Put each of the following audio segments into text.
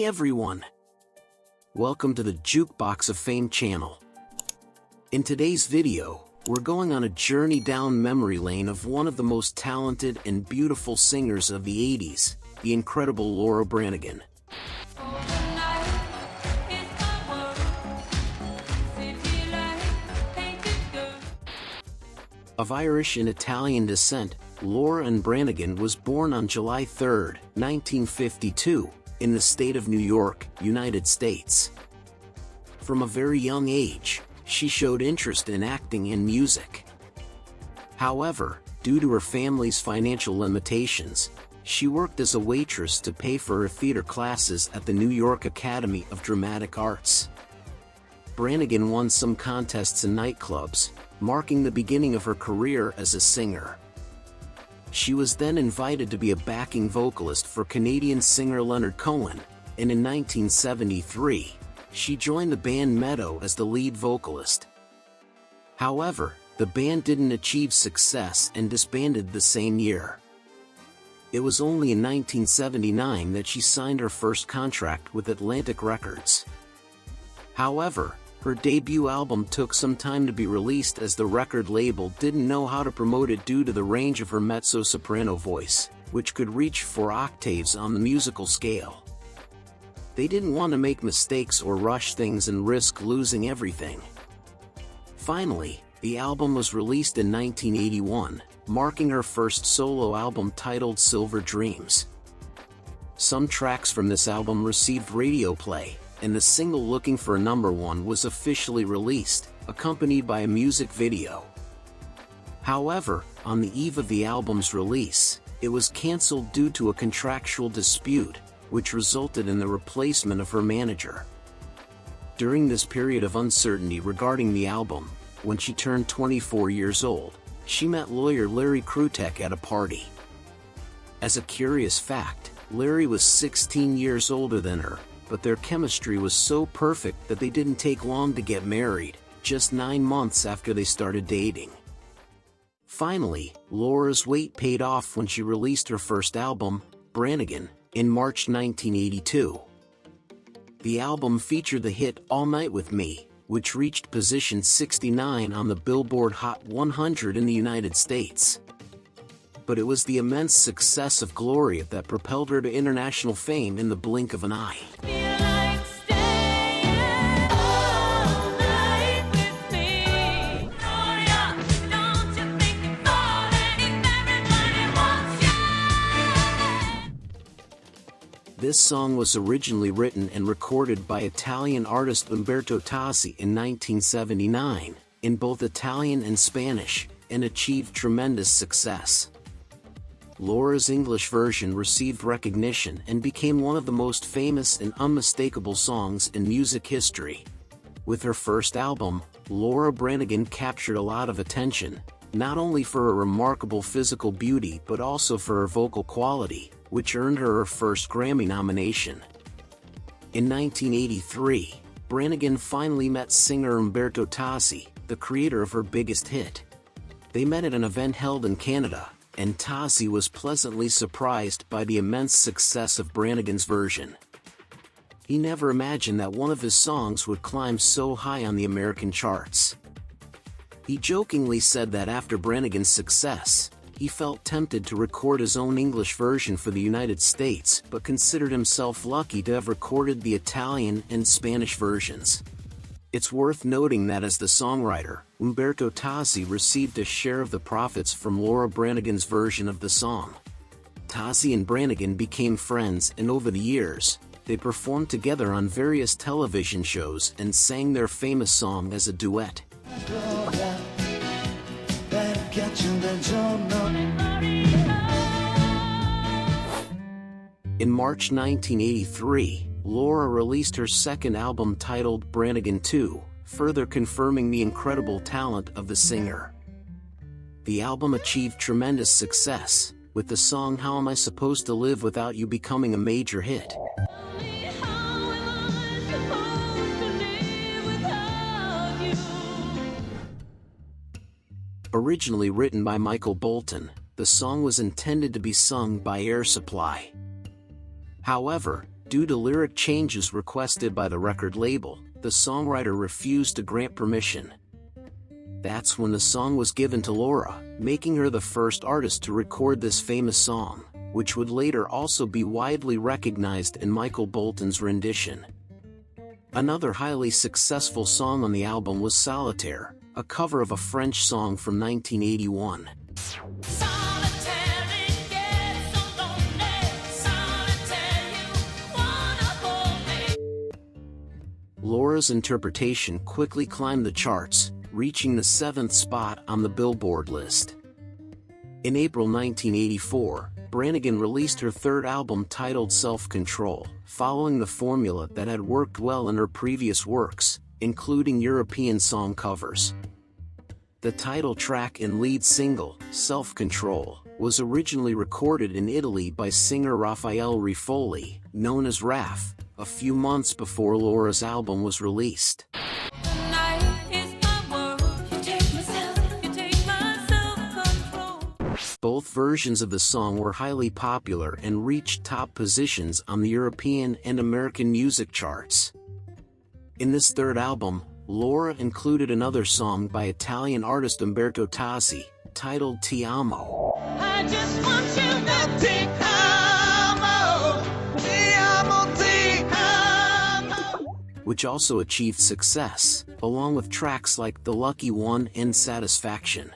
Hey everyone! Welcome to the Jukebox of Fame channel. In today's video, we're going on a journey down memory lane of one of the most talented and beautiful singers of the 80s, the incredible Laura Branigan. Of Irish and Italian descent, Laura Branigan was born on July 3, 1952, in the state of New York, United States. From a very young age, she showed interest in acting and music. However, due to her family's financial limitations, she worked as a waitress to pay for her theater classes at the New York Academy of Dramatic Arts. Branigan won some contests in nightclubs, marking the beginning of her career as a singer. She was then invited to be a backing vocalist for Canadian singer Leonard Cohen, and in 1973, she joined the band Meadow as the lead vocalist. However, the band didn't achieve success and disbanded the same year. It was only in 1979 that she signed her first contract with Atlantic Records. However, her debut album took some time to be released as the record label didn't know how to promote it due to the range of her mezzo-soprano voice, which could reach 4 octaves on the musical scale. They didn't want to make mistakes or rush things and risk losing everything. Finally, the album was released in 1981, marking her first solo album titled Silver Dreams. Some tracks from this album received radio play, and the single Looking for a Number One was officially released, accompanied by a music video. However, on the eve of the album's release, it was cancelled due to a contractual dispute, which resulted in the replacement of her manager. During this period of uncertainty regarding the album, when she turned 24 years old, she met lawyer Larry Krutek at a party. As a curious fact, Larry was 16 years older than her, but their chemistry was so perfect that they didn't take long to get married, just 9 months after they started dating. Finally, Laura's wait paid off when she released her first album, Branigan, in March 1982. The album featured the hit All Night With Me, which reached position 69 on the Billboard Hot 100 in the United States. But it was the immense success of Gloria that propelled her to international fame in the blink of an eye. This song was originally written and recorded by Italian artist Umberto Tozzi in 1979, in both Italian and Spanish, and achieved tremendous success. Laura's English version received recognition and became one of the most famous and unmistakable songs in music history. With her first album, Laura Branigan captured a lot of attention, not only for her remarkable physical beauty but also for her vocal quality, which earned her her first Grammy nomination. In 1983, Branigan finally met singer Umberto Tozzi, the creator of her biggest hit. They met at an event held in Canada, and Tozzi was pleasantly surprised by the immense success of Branigan's version. He never imagined that one of his songs would climb so high on the American charts. He jokingly said that after Branigan's success, he felt tempted to record his own English version for the United States but considered himself lucky to have recorded the Italian and Spanish versions. It's worth noting that as the songwriter, Umberto Tozzi received a share of the profits from Laura Branigan's version of the song. Tozzi and Branigan became friends, and over the years, they performed together on various television shows and sang their famous song as a duet. In March 1983, Laura released her second album titled Branigan 2, further confirming the incredible talent of the singer. The album achieved tremendous success, with the song How Am I Supposed to Live Without You becoming a major hit. Originally written by Michael Bolton, the song was intended to be sung by Air Supply. However, due to lyric changes requested by the record label, the songwriter refused to grant permission. That's when the song was given to Laura, making her the first artist to record this famous song, which would later also be widely recognized in Michael Bolton's rendition. Another highly successful song on the album was Solitaire, a cover of a French song from 1981. Laura's interpretation quickly climbed the charts, reaching the 7th spot on the Billboard list. In April 1984, Branigan released her third album titled Self-Control, following the formula that had worked well in her previous works, including European song covers. The title track and lead single, Self-Control, was originally recorded in Italy by singer Raffaele Rifoli, known as Raf, a few months before Laura's album was released. Both versions of the song were highly popular and reached top positions on the European and American music charts. In this third album, Laura included another song by Italian artist Umberto Tozzi, titled Ti Amo. I just want you to Ti Amo, Ti Amo, Ti Amo, which also achieved success, along with tracks like The Lucky One and Satisfaction.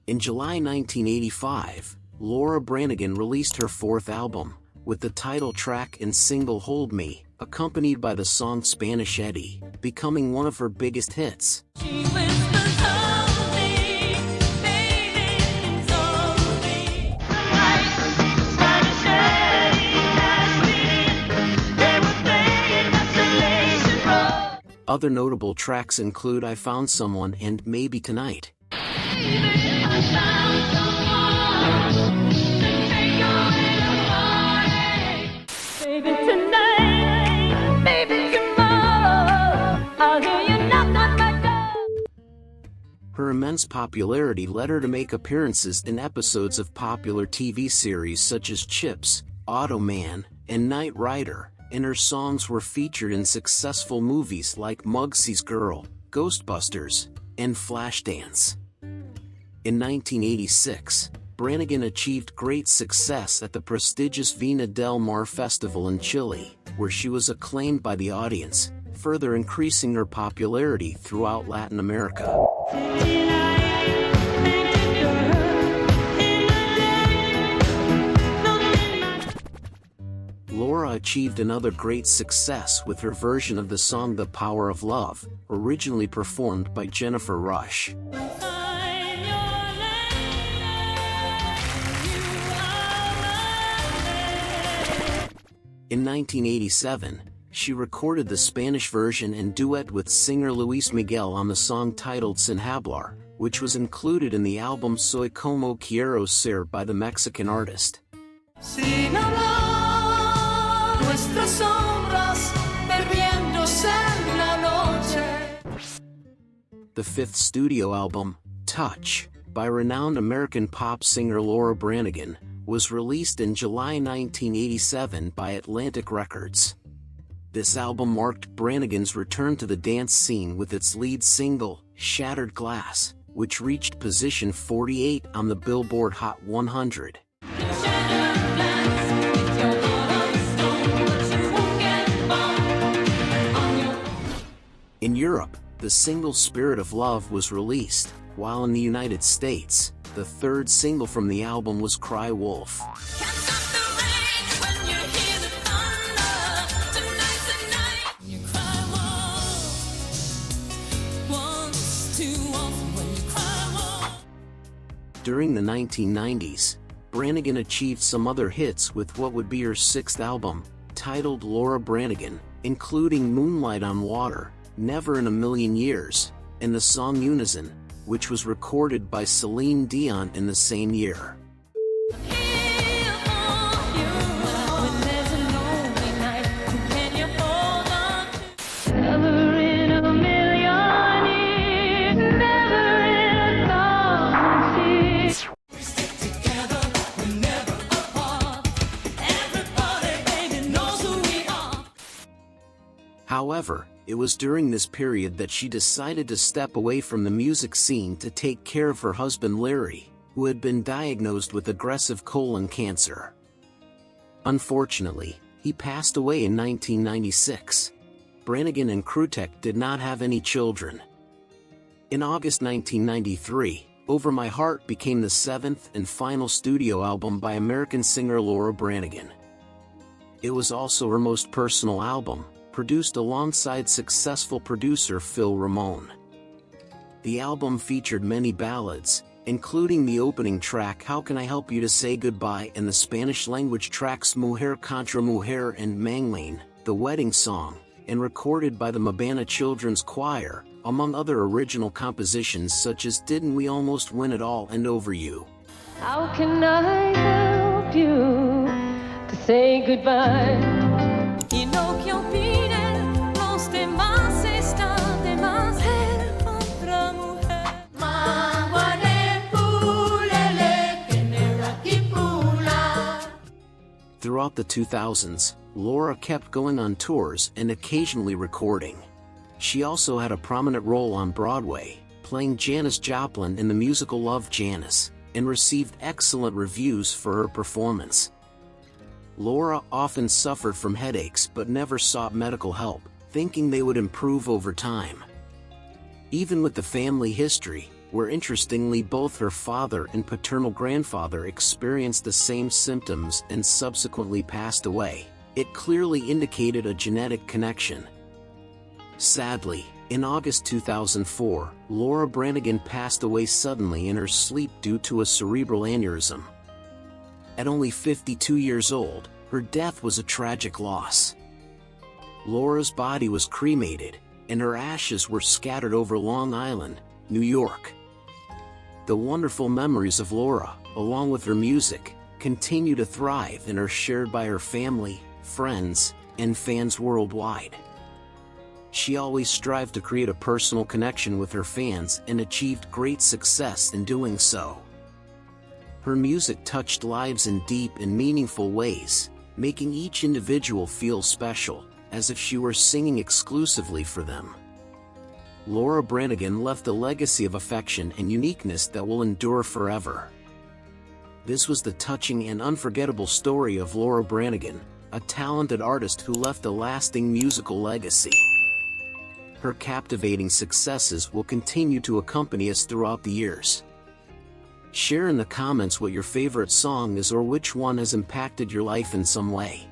In July 1985, Laura Branigan released her fourth album, with the title track and single Hold Me, accompanied by the song Spanish Eddie, becoming one of her biggest hits. Other notable tracks include I Found Someone and Maybe Tonight. Her immense popularity led her to make appearances in episodes of popular TV series such as Chips, Automan, and Knight Rider, and her songs were featured in successful movies like Mugsy's Girl, Ghostbusters, and Flashdance. In 1986, Branigan achieved great success at the prestigious Vina del Mar Festival in Chile, where she was acclaimed by the audience, further increasing her popularity throughout Latin America. Laura achieved another great success with her version of the song The Power of Love, originally performed by Jennifer Rush. In 1987, she recorded the Spanish version and duet with singer Luis Miguel on the song titled Sin Hablar, which was included in the album Soy Como Quiero Ser by the Mexican artist. Sin hablar, nuestras sombras perdiéndose en la noche. The fifth studio album, Touch, by renowned American pop singer Laura Branigan, was released in July 1987 by Atlantic Records. This album marked Branigan's return to the dance scene with its lead single, Shattered Glass, which reached position 48 on the Billboard Hot 100. In Europe, the single Spirit of Love was released, while in the United States, the third single from the album was Cry Wolf. During the 1990s, Branigan achieved some other hits with what would be her sixth album, titled Laura Branigan, including Moonlight on Water, Never in a Million Years, and the song Unison, which was recorded by Celine Dion in the same year. However, it was during this period that she decided to step away from the music scene to take care of her husband Larry, who had been diagnosed with aggressive colon cancer. Unfortunately, he passed away in 1996. Branigan and Krutek did not have any children. In August 1993, Over My Heart became the seventh and final studio album by American singer Laura Branigan. It was also her most personal album, produced alongside successful producer Phil Ramone. The album featured many ballads, including the opening track How Can I Help You to Say Goodbye and the Spanish-language tracks Mujer Contra Mujer and Manglain, the wedding song, and recorded by the Mabana Children's Choir, among other original compositions such as Didn't We Almost Win It All and Over You. How can I help you to say goodbye? Throughout the 2000s, Laura kept going on tours and occasionally recording. She also had a prominent role on Broadway, playing Janis Joplin in the musical Love, Janis, and received excellent reviews for her performance. Laura often suffered from headaches but never sought medical help, thinking they would improve over time. Even with the family history, where interestingly both her father and paternal grandfather experienced the same symptoms and subsequently passed away, it clearly indicated a genetic connection. Sadly, in August 2004, Laura Branigan passed away suddenly in her sleep due to a cerebral aneurysm. At only 52 years old, her death was a tragic loss. Laura's body was cremated, and her ashes were scattered over Long Island, New York. The wonderful memories of Laura, along with her music, continue to thrive and are shared by her family, friends, and fans worldwide. She always strived to create a personal connection with her fans and achieved great success in doing so. Her music touched lives in deep and meaningful ways, making each individual feel special, as if she were singing exclusively for them. Laura Branigan left a legacy of affection and uniqueness that will endure forever. This was the touching and unforgettable story of Laura Branigan, a talented artist who left a lasting musical legacy. Her captivating successes will continue to accompany us throughout the years. Share in the comments what your favorite song is or which one has impacted your life in some way.